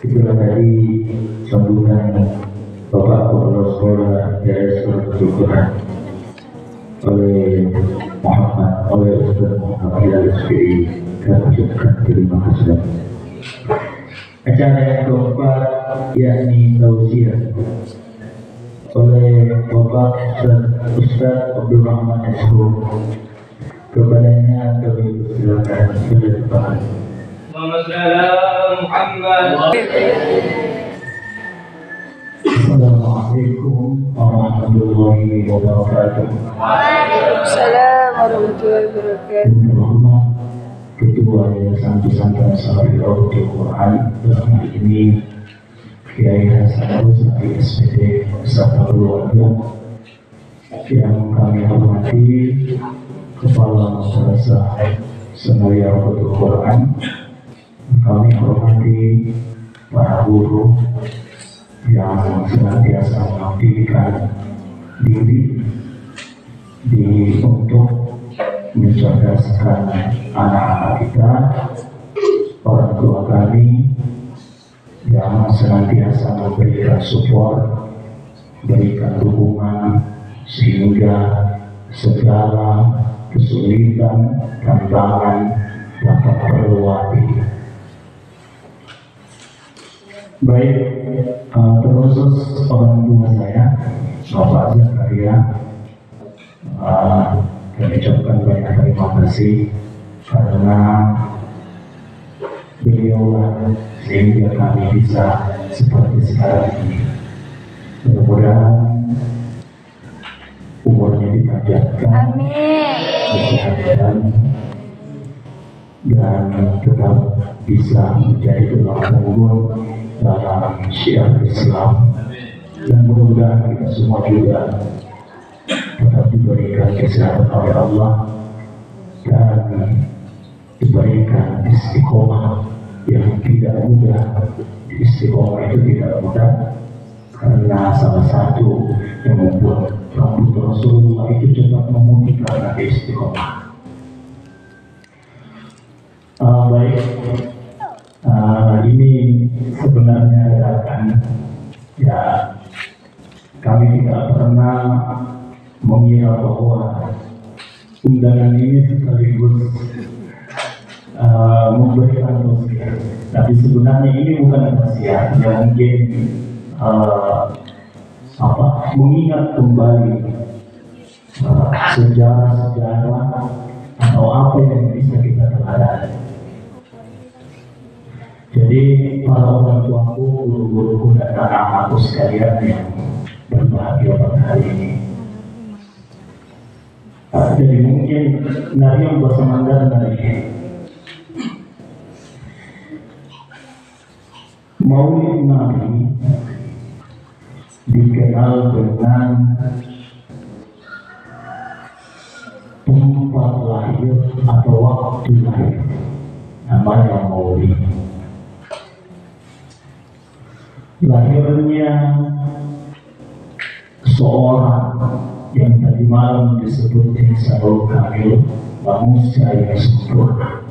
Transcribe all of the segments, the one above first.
Itulah tadi sambutan Bapak Kepala Sekolah Yayasan Kejujuran oleh Ustaz Muhammad Hilal SPI. Kami ucapkan terima kasih. Acara yang keempat yakni tausiah oleh Bapak Ustaz Abdul Rahman Ashur. Kepadanya kami persilakan berdepan. Assalamualaikum warahmatullahi wabarakatuh. Waalaikumsalam warahmatullahi wabarakatuh. Ketua Yayasan Pesantren Salafiyah Quran dalam hal ini Kiai Hasan Rusadi SPD beserta keluarga yang kami hormati, Kepala Madrasah Sanawiyah Quran, kami hormati para guru yang senantiasa mengabdikan diri untuk mencerdaskan anak-anak kita, orang tua kami yang senantiasa memberikan support, berikan dukungan sehingga segala kesulitan, tantangan dapat terlewati. Baik, terkhusus orang tua saya, Bapak Zakaria, kami ucapkan banyak terima kasih karena beliaulah sehingga kami bisa seperti sekarang ini. Mudah-mudahan umurnya dipanjangkan, kesehatan, dan tetap bisa menjadi tulang punggung dalam syiar Islam, dan mudah-mudahan kita semua juga tetap diberikan kesehatan oleh Allah dan diberikan istiqomah yang tidak mudah. Istiqomah itu tidak mudah karena salah satu yang membuat rambut Rasulullah itu cepat memutih karena istiqomah. Baik, ini sebenarnya akan kami tidak pernah mengira bahwa undangan ini sekaligus memberikan tausiah, tapi sebenarnya ini bukan tausiah, yang mungkin mengingat kembali sejarah-sejarah atau apa yang bisa kita teladani. Jadi para orang tuaku, guru-guruku dan anak-anakku sekalian yang berbahagia pada hari ini. Jadi mungkin dari yang bersemangat dari Maulid Nabi dikenal dengan tempat lahir atau waktu lahir, namanya Maulid. Lahirnya seorang yang tadi malam disebut Insarul Kamil, manusia yang sempurna.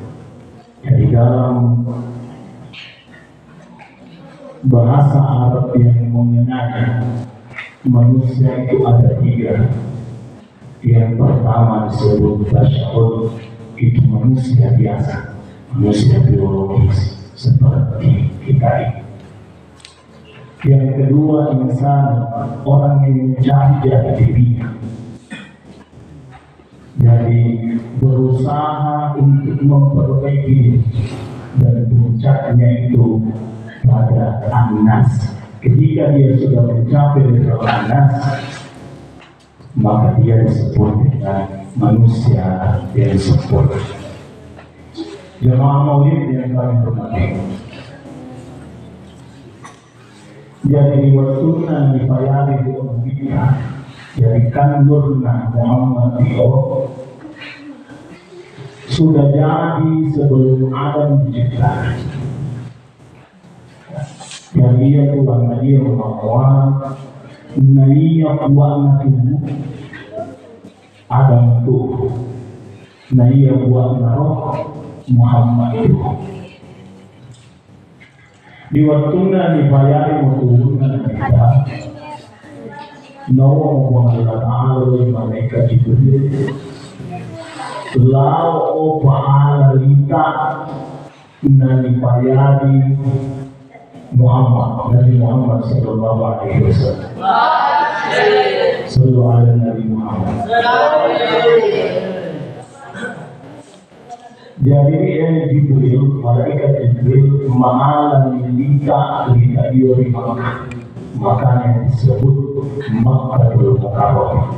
Jadi dalam bahasa Arab yang mengenai manusia itu ada tiga. Yang pertama disebut Basyarun, itu manusia biasa, manusia biologis seperti kita ini. Yang kedua insan, orang yang mencari dirinya, jadi berusaha untuk memperbaiki, dan puncaknya itu pada Anas. Ketika dia sudah mencapai level Anas, maka dia disebut dengan manusia yang sempurna. Jemaah Maulid yang kami hormati, jadi waktunya dipayari di Ummiyah, jadi kandurna Muhammad sudah jadi sebelum Adam diciptakan. Jadi ia Tuhan dia bahwa naiya buana tubuh Adam tuh, naiya buana roh Muhammad itu. di waktuna dibayari mutuhuna kita nawa Allah Ta'ala mereka itu lau pahala lita na dibayari Muhammad Nabi Muhammad sallallahu alaihi wasallam sallallahu alaihi Nabi Muhammad. Jadi Jibril, malaikat Jibril ma'alan lita diori Makkah, makanya disebut Makkahul Mukarramah.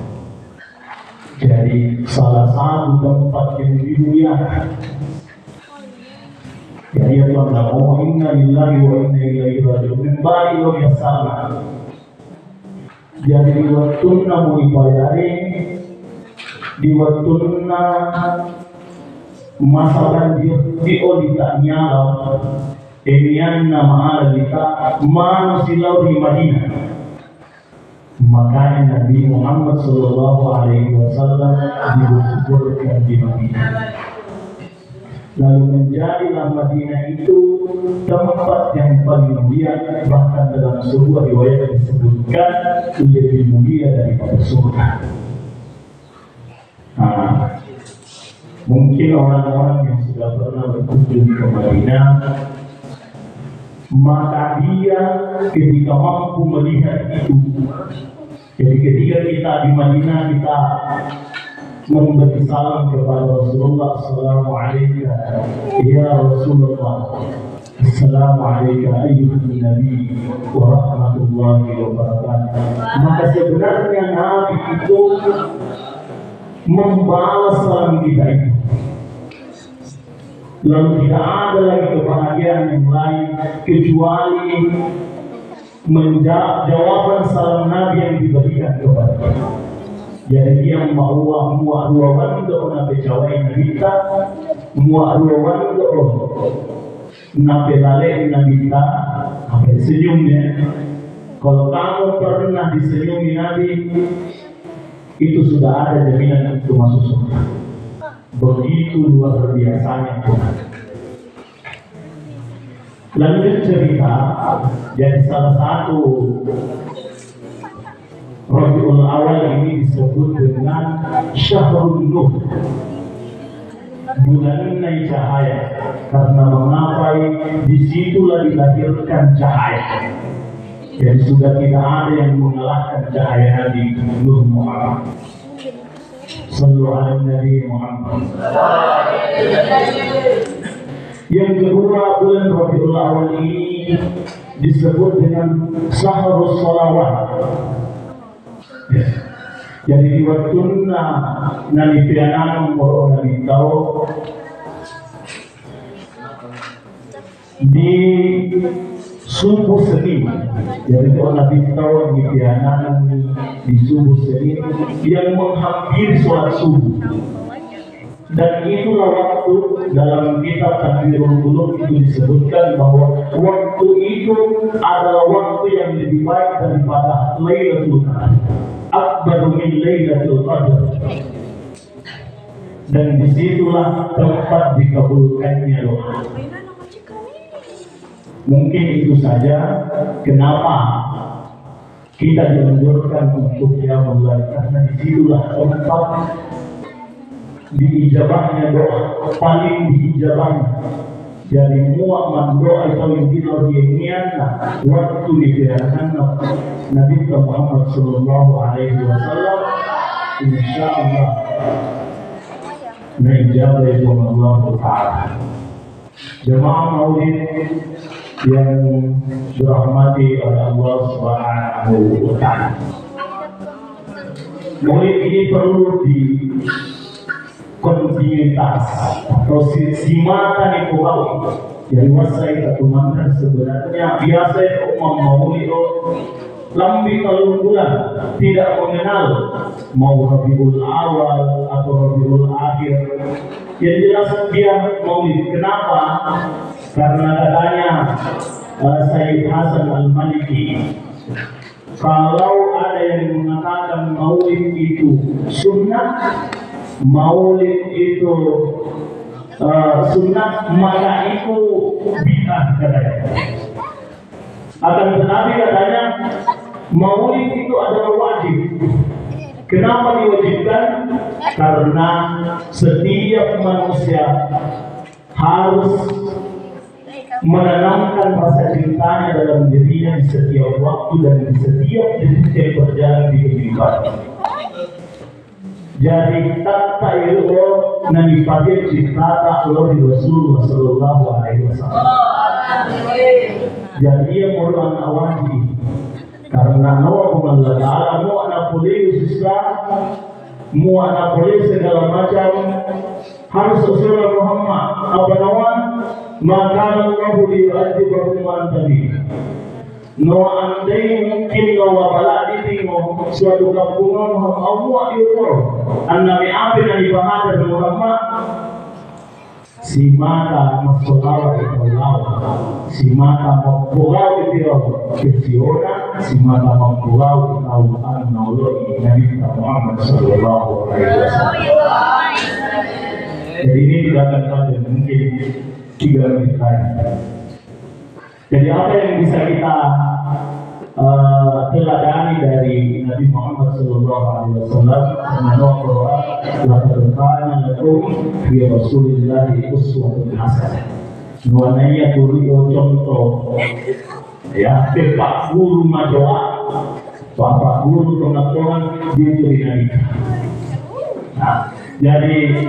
Jadi salah satu tempat yang dimuliakan. Jadi Allah wa inna lillahi wa inna ilaihi raji'un. Kembali ke sana. Jadi waktuna muibayari di waktuna masalah di olitanya emian nama alita manusilau di Madinah. Makanya Nabi Muhammad sallallahu alaihi wasallam dikuburkan di Madinah. Lalu menjadilah Madinah itu tempat yang paling mulia, bahkan dalam sebuah riwayat disebutkan lebih mulia daripada surga. Mungkin orang-orang yang sudah pernah berkunjung ke Madinah, maka dia ketika mampu melihat itu, jadi ketika kita di Madinah kita memberi salam kepada Rasulullah Assalamualaikum ya Rasulullah, Assalamualaikum ayyuhan Nabi wa rahmatullahi wa barakatuh. Maka sebenarnya Nabi itu membalas salam kita itu. Lalu tidak ada lagi kebahagiaan yang lain kecuali menjawab jawaban salam Nabi yang diberikan kepada kita. Jadi dia mua wando na becawai kita, mua wando na pelale na kita, apa senyumnya. Kalau kamu pernah disenyumi Nabi, itu sudah ada jaminan itu masuk surga. Begitu luar biasanya Tuhan. Lanjut cerita, jadi salah satu Rabiul Awal ini disebut dengan Syahrul Nur, bulan naik cahaya, karena mengapa disitulah dilahirkan cahaya. Jadi sudah tidak ada yang mengalahkan cahaya Nabi Nur Muhammad sallallahu alaihi Nabi Muhammad. Yang kedua, bulan Rabiul Awal ini disebut dengan Syahrul Shalawat. Jadi di waktu nani pianam moro nani tahu di subuh Senin. Jadi kalau Nabi tahu di pianam di subuh Senin yang menghampiri sholat subuh. Dan itulah waktu dalam kitab Takbirul Qulub itu disebutkan bahwa waktu itu adalah waktu yang lebih baik daripada Lailatul Qadar. Akbar min Lailatul Qadar. Dan disitulah tempat dikabulkannya doa. Mungkin itu saja kenapa kita dianjurkan untuk mulai, karena disitulah tempat diijabahnya doa, paling diijabahnya. Jadi mu'aman doa itu yang dilorianiannya waktu diberikan Nabi Muhammad sallallahu alaihi wasallam, insyaallah naijabah itu Allah Ta'ala. Jemaah maulid yang dirahmati oleh Allah Subhanahu wa Ta'ala, maulid ini perlu di kontinuitas atau simatan itu haus. Jadi masa itu teman sebenarnya biasa umum maulid lambi kalau bulan tidak mengenal mau Rabiul Awal atau Rabiul Akhir. Yang jelas dia maulid. Kenapa? Karena katanya Sayyid Hasan Al-Maliki, kalau ada yang mengatakan maulid itu sunnah, maulid itu sunnah, maka itu bid'ah katanya. Akan tetapi katanya maulid itu adalah wajib. Kenapa diwajibkan? Karena setiap manusia harus menanamkan rasa cintanya dalam dirinya di setiap waktu dan di setiap detik yang berjalan di kehidupan. Jadi tata itu nabi pakai cipta Allah di Rasulullah Sallallahu Alaihi Wasallam. Jadi ia merupakan wajib karena Allah Taala mau anak boleh susah, mau anak boleh segala macam harus Rasulullah Muhammad apa nawan maka Allah diwajibkan tadi. No andai mungkin no wabala ditingo suatu kampungan Allah diukur annabi abin ali bahada Muhammad si mata masukau itu Allah si mata mempurau itu kesiona si mata mempurau itu Allah Nabi Muhammad Sallallahu Alaihi Wasallam. Jadi ini tidak akan ada mungkin 3 menit lagi. Jadi apa yang bisa kita teladani dari Nabi Muhammad Sallallahu Alaihi Wasallam? Menurut laqad kana lakum fi Rasulillah uswatun hasanah. Nuananya turu contoh, ya Pak Guru majoa, Bapak Guru pengetahuan dia jadi Nabi. Nah, jadi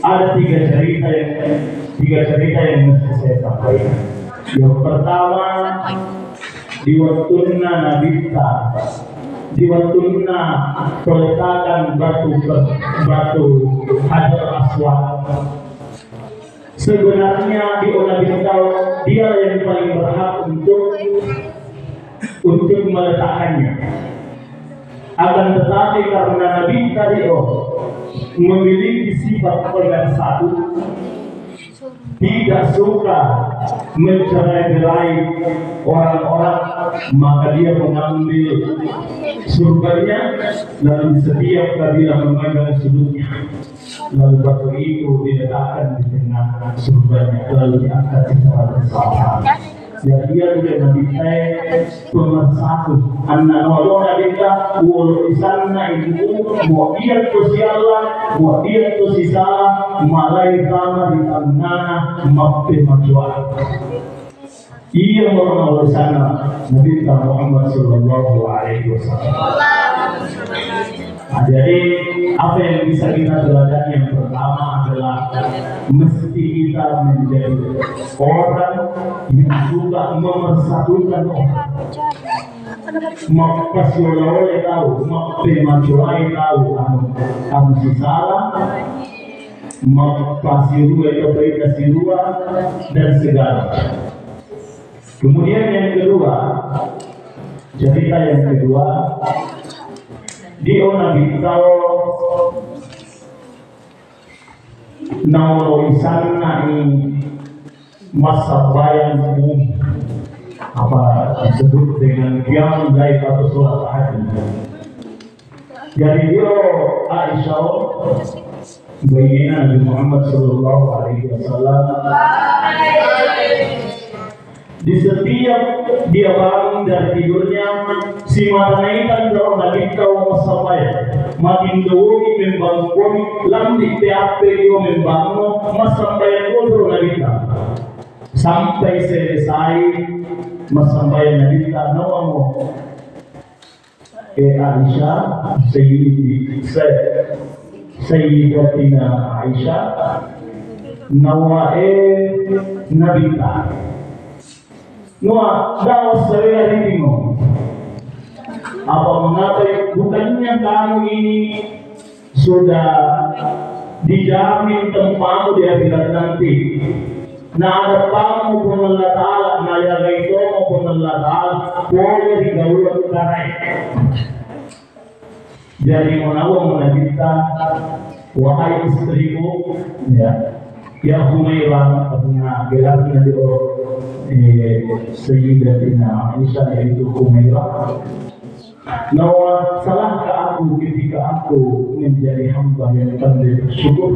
ada 3 cerita yang mesti saya sampaikan. Yang pertama di waktunya Nabi di waktunya peletakan batu Hajar Aswad. Sebenarnya di Nabi tahu dia yang paling berhak untuk meletakkannya. Akan tetapi karena Nabi tadi memiliki sifat pemersatu, tidak suka mencerai-berai orang-orang, maka dia mengambil surganya lalu setiap kabilah memegang sudutnya, lalu batu itu diletakkan di tengah surganya lalu diangkat secara bersama. Jadi dia sudah mencintai pemersatu. Anak Allah kita walau di sana itu mau dia tu sialan, mau dia tu sisa, malai sama di tanah mape majuan. Ia orang di sana Nabi Muhammad Sallallahu Alaihi Wasallam. Jadi apa yang bisa kita belajar yang pertama adalah mesti kita menjadi orang yang suka memersatukan orang. Maka oleh tahu, maka majuai tahu, kamu si salah, maka sirua itu baik sirua dan segala. Kemudian yang kedua, cerita yang kedua. Dia Nabi tahu nauro isana ini masa bayang apa disebut dengan qiyam lail atau sholat tahajud. Jadi dia Aisyah baginda Nabi Muhammad Sallallahu Alaihi Wasallam. Di setiap dia bangun dari tidurnya, si matanya kalau Nabi tahu sampai makin dahulu membangun, lambi PAP dia membangun, sampai dulu Nabi tahu sampai selesai, sampai Nabi tahu Aisyah, Sayyidatina Aisyah, Nabi tahu. Noah dawas saya dirimu. Apa mengapa bukannya kamu ini sudah dijamin tempatmu di akhirat nanti? Nah ada kamu pun Allah Taala, nah ya itu pun Allah Taala boleh digaul karai. Jadi menawa menajita wahai istriku, ya Humairah katanya gelarnya di Sayyidatina Aisyah yaitu Humairah. Nawa salahkah aku ketika aku menjadi hamba yang pandai bersyukur?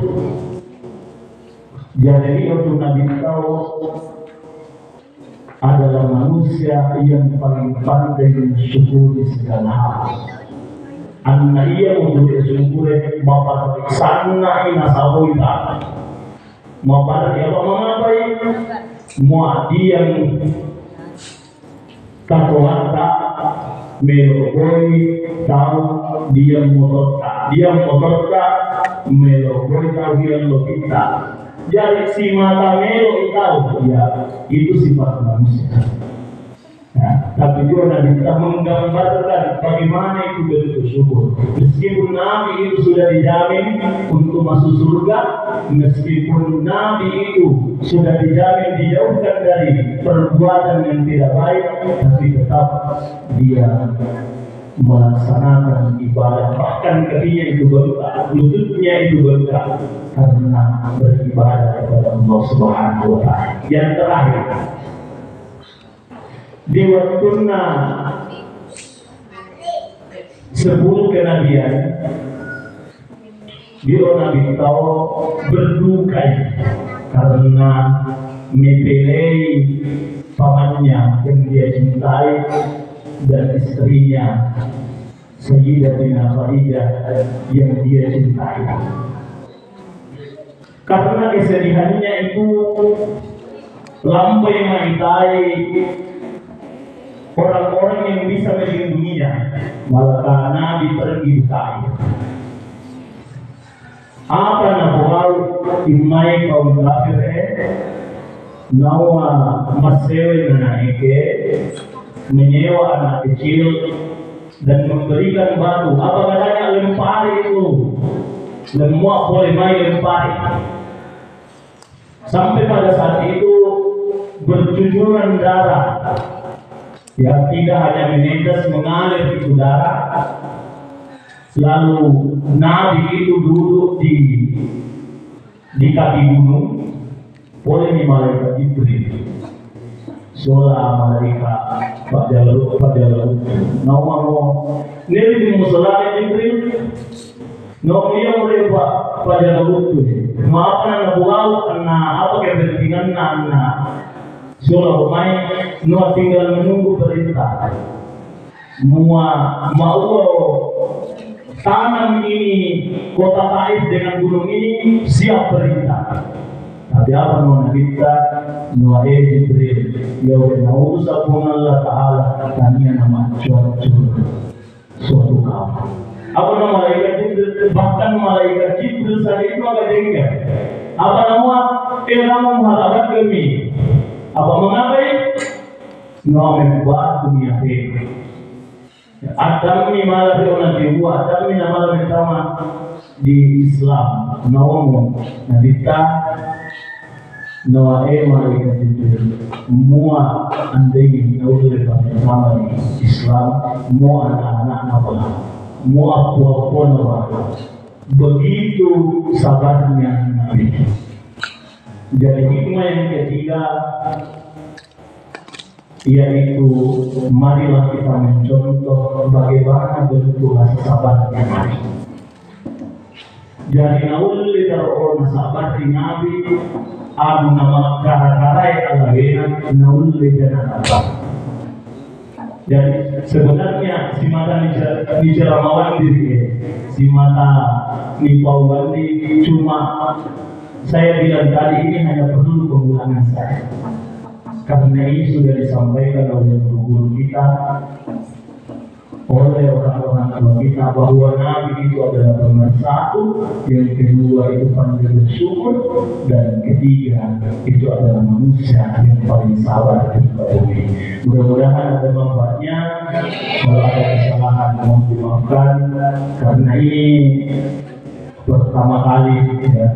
Jadi untuk Nabi tahu adalah manusia yang paling pandai mensyukuri segala hal. Anna ia memberi syukur bapak sana ina saboita. Bapak dia apa mengapai? Mua diam katuata melogoi tahu diam motorta melogoi tahu dia logita. Jadi si mata melo tahu ya itu sifat manusia. Ya, tapi juga Nabi kita menggambarkan bagaimana itu bentuk syukur. Meskipun Nabi itu sudah dijamin untuk masuk surga, meskipun Nabi itu sudah dijamin dijauhkan dari perbuatan yang tidak baik, tapi tetap dia melaksanakan ibadah, bahkan kakinya itu bengkak, lututnya itu bengkak karena beribadah kepada Allah Subhanahu wa Ta'ala. Yang terakhir, di waktunya 10 kenabian, dia Nabi tahu berduka karena mempelai pamannya yang dia cintai dan istrinya Sayyidatina Khadijah yang dia cintai. Karena kesedihannya itu lampai mengitai orang-orang yang bisa melindunginya, malah Nabi pergi bertanya. Apa nabual imai kaum kafir nawa masewe nanaike menyewa anak kecil dan memberikan batu. Apa katanya lempari itu? Semua boleh main lempari. Sampai pada saat itu bercucuran darah. Ya, tidak hanya menetes mengalir itu darah. Lalu Nabi itu duduk di kaki gunung. Boleh di malaikat Jibril. Sola malaikat pada lalu. Nawamu nili di musola Jibril. Nawamu mulai pada lalu tu. Maafkan nabual karena apa kepentingan anak. Sola pemain no tinggal menunggu perintah. Mau tanam ini kota Taif dengan gunung ini siap perintah. Tapi apa mau kita no Jibril ya mau sabun Allah Taala tanya nama cuacur suatu kaum. Apa nama malaikat Jibril, bahkan malaikat Jibril saja itu agak jengkel. Apa nama kamu mengharapkan kami? Apa mengapai? No membuat dunia ini. Adam ini malah orang dibuat, Adam ini malah bersama di Islam. Namun Nabi kita Noae malaikat itu semua andai naudul bersama di Islam, semua anak-anak apa, semua apa apa begitu sabarnya Nabi. Jadi hikmah yang ketiga yaitu marilah kita mencontoh bagaimana bentuk rasa sabarnya Nabi. Jadi naudul orang sabar di Nabi. Anu nama cara-cara alawena naul lejana apa. Jadi sebenarnya si mata ni ceramawan diri, si mata ni pauan di cuma saya bilang tadi ini hanya perlu pengulangan saya. Karena ini sudah disampaikan oleh guru kita, oleh orang-orang tua kita bahwa Nabi itu adalah nomor satu, yang kedua itu pandai bersyukur, dan ketiga itu adalah manusia yang paling sabar di muka bumi. Mudah-mudahan ada manfaatnya. Kalau ada kesalahan mohon dimaafkan karena ini pertama kali ya.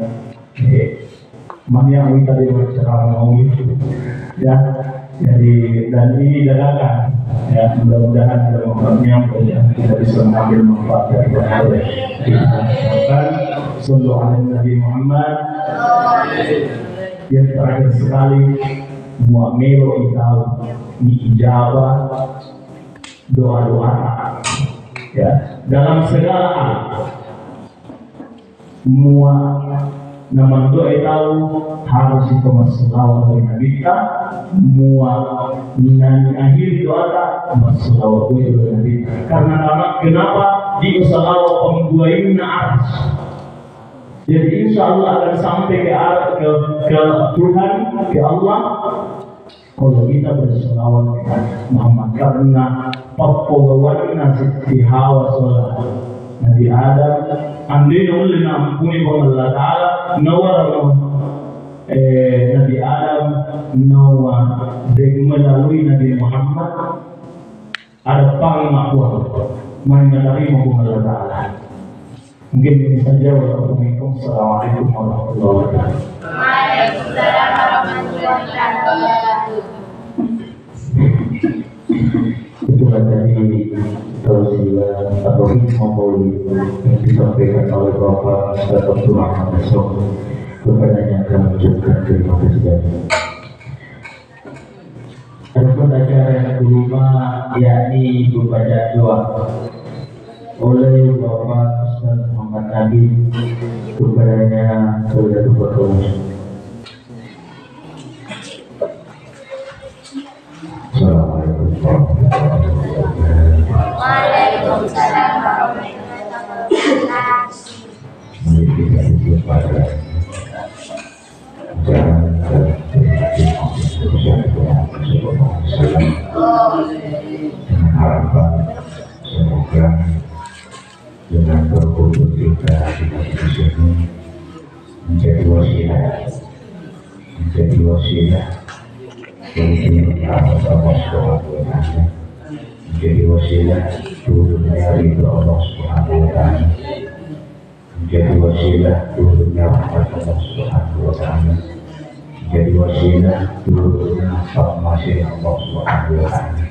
Mana yang tadi berceramah mau itu ya. Jadi dan ini dadakan ya, mudah-mudahan ada manfaatnya kita bisa mengambil manfaat dari berbagai kita sallallahu alaihi Nabi Muhammad. Yang terakhir sekali muamelo itau ni ijabah doa-doa ya dalam segala hal naman doa tahu harus itu masalah dengan kita mua nani akhir doa masalah itu dengan kita karena kenapa di usaha pembuain harus jadi insya Allah akan sampai ke Tuhan ke Allah kalau kita berselawat dengan Muhammad karena papulawannya si Hawa sholat Nabi Adam andai oleh ampuni Allah Taala nawar Nabi Adam nawar melalui Nabi Muhammad ada panggilan menerima Allah Taala. Mungkin ini saja. Wassalamualaikum warahmatullahi wabarakatuh. Waalaikumsalam warahmatullahi wabarakatuh. Itulah dari tausiah atau hikmah maulid yang disampaikan oleh Bapak Dr. Muhammad besok kepadanya akan mengucapkan terima kasih. Adapun acara yang kelima yakni membaca doa oleh Bapak Ustaz Muhammad Nabi kepadanya saudara berdoa. Assalamualaikum warahmatullahi wabarakatuh. Waalaikumsalam warahmatullahi wabarakatuh. Mari kita ikut pada jalan dengan harapan semoga dengan berkumpul kita di sini menjadi wasilah untuk Allah Subhanahu wa taala, menjadi wasilah turunnya ridho Allah Subhanahu wa taala, menjadi wasilah turunnya rahmat Allah Subhanahu wa taala, menjadi wasilah turunnya rahmat Allah Subhanahu wa taala.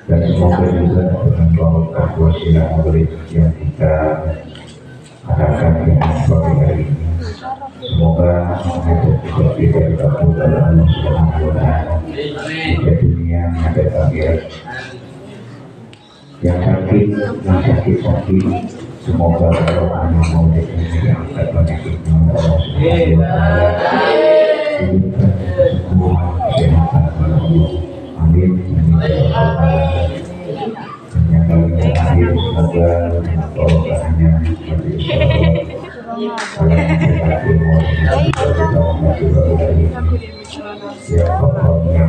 Dan semoga juga dengan barokah wasilah maulid yang kita adakan dengan pagi hari ini, semoga juga kita dikabul oleh Allah Subhanahu wa taala di dunia dan akhirat. Yang sakit, semoga barokahnya maulid ini diangkat penyakitnya Allah Subhanahu wa taala, diberikan kesembuhan kesehatan oleh Allah. Amin. Yang paling terakhir semoga barokahnya ya pokoknya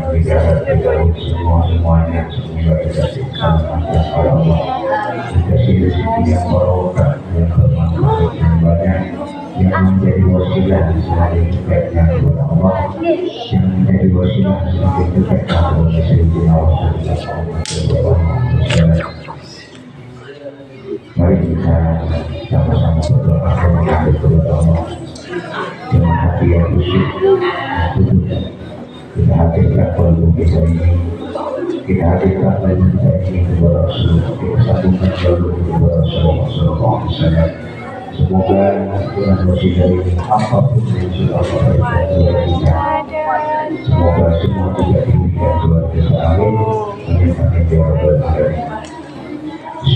semuanya semoga dikasih keselamatan oleh Allah, dikasih rezeki yang barokah, yang bermanfaat yang banyak, yang menjadi wasilah semakin dekatnya kepada Allah, yang menjadi wasilah semakin dekatnya kepada Sayyidina Rasulullah. Mari kita sama-sama berdoa kepada Allah dengan hati yang khusyuk. Kita hadirkan kalbu kita ini, kita hadirkan kalbu kita ini kepada Rasulullah, kita satukan kalbu kepada Rasulullah Sallallahu Alaihi Wasallam. Semoga dengan wasilah ini apapun yang sudah Allah berikan kepada kita, semoga semua tidak diberikan kepada kita. Amin. Amin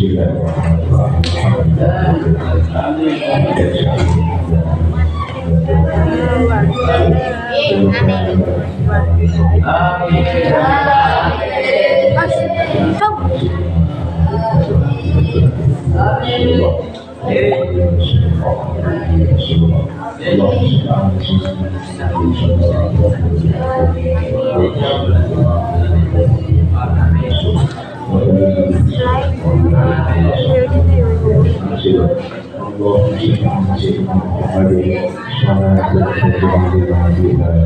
ya rabbal alamin.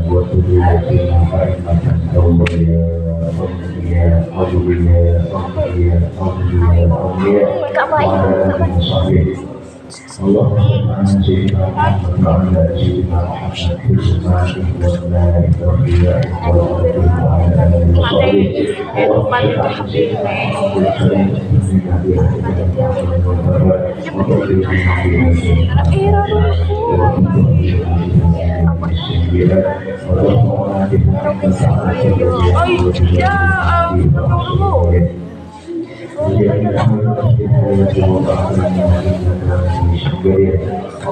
Bismillahirrahmanirrahim.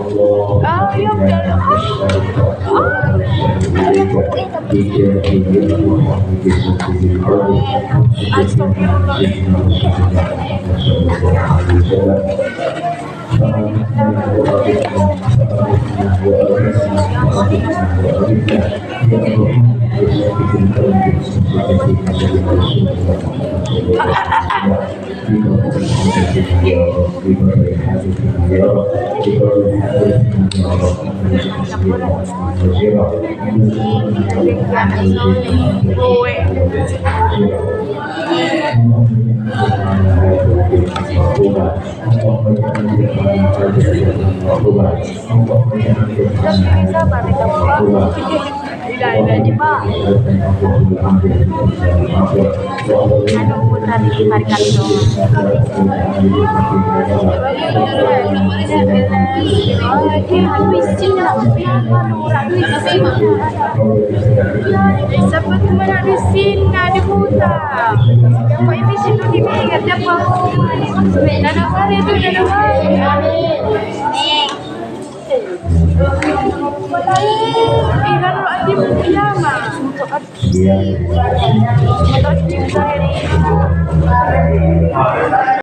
Iya.